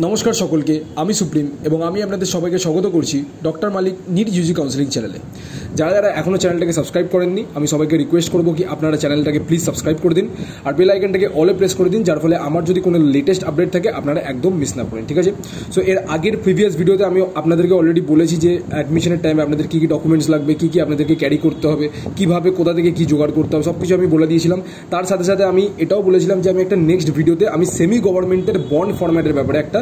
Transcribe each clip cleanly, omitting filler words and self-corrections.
নমস্কার সকলকে, আমি সুপ্রিম এবং আমি আপনাদের সবাইকে স্বাগত করছি ডক্টর মালিক নিট ইউজি কাউন্সেলিং চ্যানেলে। যারা যারা এখনও চ্যানেলটাকে সাবস্ক্রাইব করেননি, আমি সবাইকে রিকোয়েস্ট করবো কি আপনারা চ্যানেলটাকে প্লিজ সাবস্ক্রাইব করে দিন আর বেল আইকনটাকে অলে প্রেস করে দিন, যার ফলে আমার যদি কোনো লেটেস্ট আপডেট থাকে আপনারা একদম মিস না করেন। ঠিক আছে, সো এর আগের প্রিভিয়াস ভিডিওতে আমি আপনাদেরকে অলরেডি বলেছি যে অ্যাডমিশনের টাইমে আপনাদের কী কী ডকুমেন্টস লাগবে, কী কী আপনাদেরকে ক্যারি করতে হবে, কীভাবে কোথা থেকে কী জোগাড় করতে হবে, সব কিছু আমি বলে দিয়েছিলাম। তার সাথে সাথে আমি এটাও বলেছিলাম যে আমি একটা নেক্সট ভিডিওতে আমি সেমি গভর্নমেন্টের বন্ড ফরম্যাটের ব্যাপারে একটা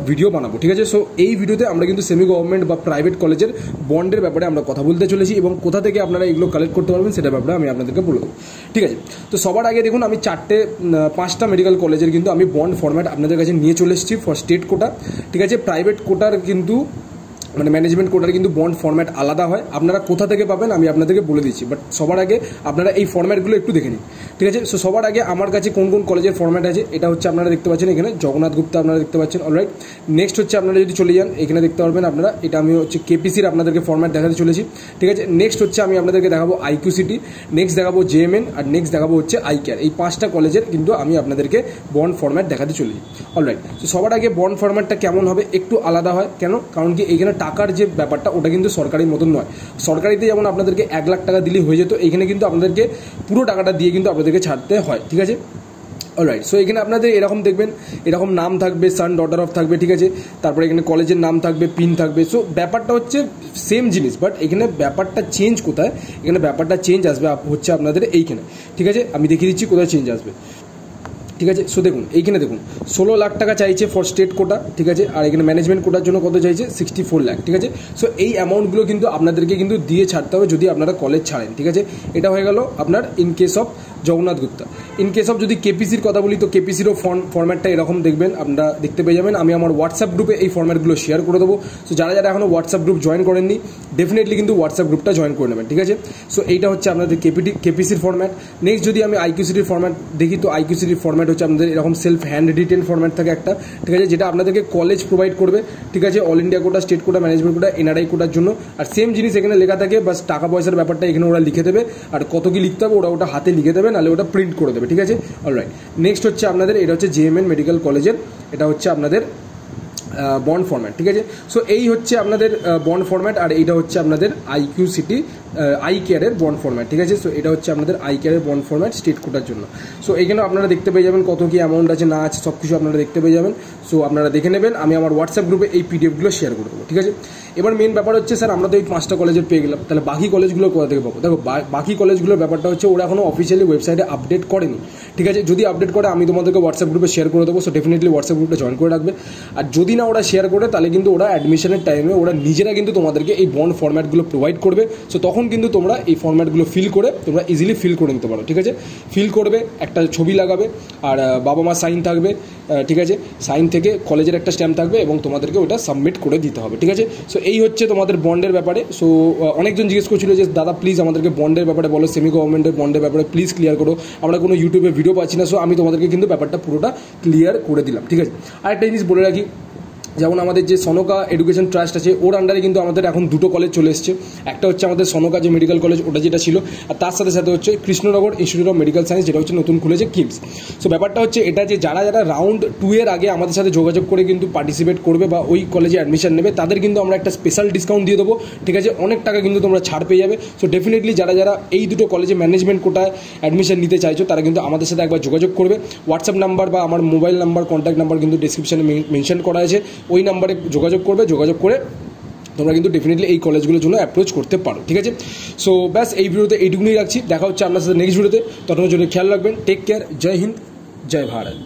ভিডিও বানাবো। ঠিক আছে, সো এই ভিডিওতে আমরা কিন্তু সেমি গভর্নমেন্ট বা প্রাইভেট কলেজের বন্ডের ব্যাপারে আমরা কথা বলতে চলেছি এবং কোথা থেকে আপনারা এগুলো কালেক্ট করতে পারবেন সেটার ব্যাপারে আমি আপনাদেরকে বলে দেবো। ঠিক আছে, তো সবার আগে দেখুন আমি পাঁচটা মেডিকেল কলেজের কিন্তু আমি বন্ড ফরম্যাট আপনাদের কাছে নিয়ে চলে এসেছি ফর স্টেট কোটা। ঠিক আছে, প্রাইভেট কোটার কিন্তু মানে ম্যানেজমেন্ট কোটার কিন্তু বন্ড ফরম্যাট আলাদা হয়, আপনারা কোথা থেকে পাবেন আমি আপনাদেরকে বলে দিচ্ছি, বাট সবার আগে আপনারা এই ফরম্যাটগুলো একটু দেখে নিন। ঠিক আছে, সো সবার আগে আমার কাছে কোন কোন কলেজের ফরম্যাট আছে এটা হচ্ছে আপনারা দেখতে পাচ্ছেন এখানে জগন্নাথ গুপ্তা আপনারা দেখতে পাচ্ছেন। অলরাইট, নেক্সট হচ্ছে আপনারা যদি চলে যান এখানে দেখতে পারবেন আপনারা, এটা আমি হচ্ছে কেপিসির আপনাদেরকে ফরম্যাট দেখাতে চলেছি। ঠিক আছে, নেক্সট হচ্ছে আমি আপনাদেরকে দেখাবো আইকিউ সিটি, নেক্সট দেখাবো জেএমএন আর নেক্সট দেখাবো হচ্ছে আইকেয়ার। এই পাঁচটা কলেজের কিন্তু আমি আপনাদেরকে বন্ড ফরম্যাট দেখাতে চলেছি। অলরাইট, তো সবার আগে বন্ড ফরম্যাটটা কেমন হবে একটু আলাদা হয়, কেন? কারণ কি এইখানে টাকার যে ব্যাপারটা ওটা কিন্তু সরকারির মতন নয়। সরকারিতে যেমন আপনাদেরকে 1 লাখ টাকা দিলেই হয়ে যেত, এখানে কিন্তু আপনাদেরকে পুরো টাকাটা দিয়ে কিন্তু আপনাদেরকে ছাড়তে হয়। ঠিক আছে, অলরাইট, সো এখানে আপনাদের এরকম দেখবেন, এরকম নাম থাকবে, সান ডটার অফ থাকবে। ঠিক আছে, তারপরে এখানে কলেজের নাম থাকবে, পিন থাকবে। সো ব্যাপারটা হচ্ছে সেম জিনিস, বাট এখানে ব্যাপারটা চেঞ্জ কোথায়? এখানে ব্যাপারটা চেঞ্জ আসবে হচ্ছে আপনাদের এইখানে। ঠিক আছে, আমি দেখিয়ে দিচ্ছি কোথায় চেঞ্জ আসবে। ঠিক আছে, সো দেখুন এইখানে দেখুন 16 লাখ টাকা চাইছে ফর স্টেট কোটা। ঠিক আছে, আর এখানে ম্যানেজমেন্ট কোটার জন্য কত চাইছে? 64 লাখ। ঠিক আছে, সো এই অ্যামাউন্টগুলো কিন্তু আপনাদেরকে কিন্তু দিয়ে ছাড়তে হবে যদি আপনারা কলেজ ছাড়েন। ঠিক আছে, এটা হয়ে গেল আপনার in case of Jagannath Gupta. In case of যদি কেপিসির কথা বলি, তো কেপিসিরও ফরম্যাটটা এরকম দেখবেন, আপনারা দেখতে পেয়ে যাবেন। আমি আমার হোয়াটসঅ্যাপ গ্রুপে এই ফরম্যাটগুলো শেয়ার করে দেবো। সো যারা যারা এখনও হোয়াটসঅ্যাপ গ্রুপ জয়েন করেননি ডেফিনেটলি কিন্তু হোয়াটসঅ্যাপ গ্রুপটা জয়েন করে নেবেন। ঠিক আছে, সো এইটা হচ্ছে আপনাদের কেপিসির ফরম্যাট। নেক্সট যদি আমি আইকিউসিটির ফরম্যাট দেখি, তো আইকিউসিটির ফরম্যাট হচ্ছে আপনাদের এরকম সেলফ হ্যান্ড রিটেন ফরম্যাট থাকে একটা। ঠিক আছে, যেটা আপনাদেরকে কলেজ প্রোভাইড করবে। ঠিক আছে, all India quota, state quota, management quota, NRI কোটার জন্য। আর সেম জিনিস এখানে লেখা থাকে, বাস টাকা পয়সার ব্যাপারটা এখানে ওরা লিখে দেবে, আর কত কি লিখতে হবে ওটা হাতে লিখে দেবে, নাহলে ওটা প্রিন্ট করে দেবে। ঠিক আছে, অলরাইট, নেক্সট হচ্ছে আপনাদের এটা হচ্ছে জেএমএন মেডিকেল কলেজের, এটা হচ্ছে আপনাদের বন্ড ফরম্যাট। ঠিক আছে, সো এই হচ্ছে আপনাদের বন্ড ফরম্যাট, আর এইটা হচ্ছে আপনাদের আইকিউ সিটি আইকেয়ারের বন্ড ফরম্যাট। ঠিক আছে, সো এটা হচ্ছে আপনাদের আইকেয়ারের বন্ড ফরম্যাট স্টেট কোটার জন্য। সো এখানে আপনারা দেখতে পেয়ে যাবেন কত কি অ্যামাউন্ট আছে না আছে, সব কিছু আপনারা দেখতে পেয়ে যাবেন। সো আপনারা দেখে নেবেন, আমি আমার হোয়াটসঅ্যাপ গ্রুপে এই পিডিএফগুলো শেয়ার করে দেবো। ঠিক আছে, এবার মেন ব্যাপার হচ্ছে স্যার আমরা তো এই 5টা কলেজের পেয়ে গেলাম, তাহলে বাকি কলেজগুলো কোথা থেকে পাবো? দেখো বাকি কলেজগুলোর ব্যাপারটা হচ্ছে ওরা এখনো অফিসিয়ালি ওয়েবসাইটে আপডেট করেনি। ঠিক আছে, যদি আপডেট করে আমি তোমাদেরকে হোয়াটসঅ্যাপ গ্রুপে শেয়ার করে দেবো। সো ডেফিনেটলি হোয়াটসঅ্যাপ গ্রুপটা জয়েন করে রাখবে। আর যদি না ওরা শেয়ার করে তাহলে কিন্তু ওরা অ্যাডমিশনের টাইমে ওরা নিজেরা কিন্তু তোমাদেরকে এই বন্ড ফরম্যাটগুলো প্রোভাইড করবে। সো তখন কিন্তু তোমরা এই ফরম্যাটগুলো ফিল করে তোমরা ইজিলি ফিল করে নিতে পারো। ঠিক আছে, ফিল করবে, একটা ছবি লাগাবে আর বাবা মা সাইন থাকবে। ঠিক আছে, সাইন থেকে কলেজের একটা স্ট্যাম্প থাকবে এবং তোমাদেরকে ওটা সাবমিট করে দিতে হবে। ঠিক আছে, সো এই হচ্ছে তোমাদের বন্ডের ব্যাপারে। সো অনেকজন জিজ্ঞেস করছিল যে দাদা প্লিজ আমাদেরকে বন্ডের ব্যাপারে বলো, সেমি গভর্নমেন্টের বন্ডের ব্যাপারে প্লিজ ক্লিয়ার করো, আমরা কোনো ইউটিউবে ভিডিও পাচ্ছি না। সো আমি তোমাদেরকে কিন্তু ব্যাপারটা পুরোটা ক্লিয়ার করে দিলাম। ঠিক আছে, আরেকটা জিনিস বলে রাখি, যেমন আমাদের যে সনকা এডুকেশন ট্রাস্ট আছে ওর আন্ডারে কিন্তু আমাদের এখন 2টো কলেজ চলে এসছে। একটা হচ্ছে আমাদের সনকা যে মেডিকেল কলেজ ওটা যেটা ছিল, আর তার সাথে সাথে হচ্ছে Krishnanagar institute of medical science যেটা হচ্ছে নতুন খুলেছে কিমস। সো ব্যাপারটা হচ্ছে এটা যে যারা যারা রাউন্ড 2 এর আগে আমাদের সাথে যোগাযোগ করে কিন্তু পার্টিসিপেট করবে বা ওই কলেজে অ্যাডমিশন নেবে তাদের কিন্তু আমরা একটা স্পেশাল ডিসকাউন্ট দিয়ে দেবো। ঠিক আছে, অনেক টাকা কিন্তু তোমরা ছাড় পেয়ে যাবে। সো ডেফিনেটলি যারা যারা এই 2টো কলেজে ম্যানেজমেন্ট কোটায় অ্যাডমিশন নিতে চাইছো তারা কিন্তু আমাদের সাথে একবার যোগাযোগ করবে। হোয়াটসঅ্যাপ নাম্বার বা আমার মোবাইল নাম্বার, কন্ট্যাক্ট নাম্বার কিন্তু ডিসক্রিপশনে মেনশন করা আছে, ওই নাম্বারে যোগাযোগ করবে। যোগাযোগ করে তোমরা কিন্তু ডেফিনেটলি এই কলেজগুলোর জন্য অ্যাপ্রোচ করতে পারো। ঠিক আছে, সো ব্যাস এই ভিডিওতে এইটুকুনি রাখছি, দেখা হচ্ছে আপনার সাথে নেক্সট ভিডিওতে। ততক্ষণের জন্য খেয়াল রাখবেন, টেক কেয়ার, জয় হিন্দ, জয় ভারত।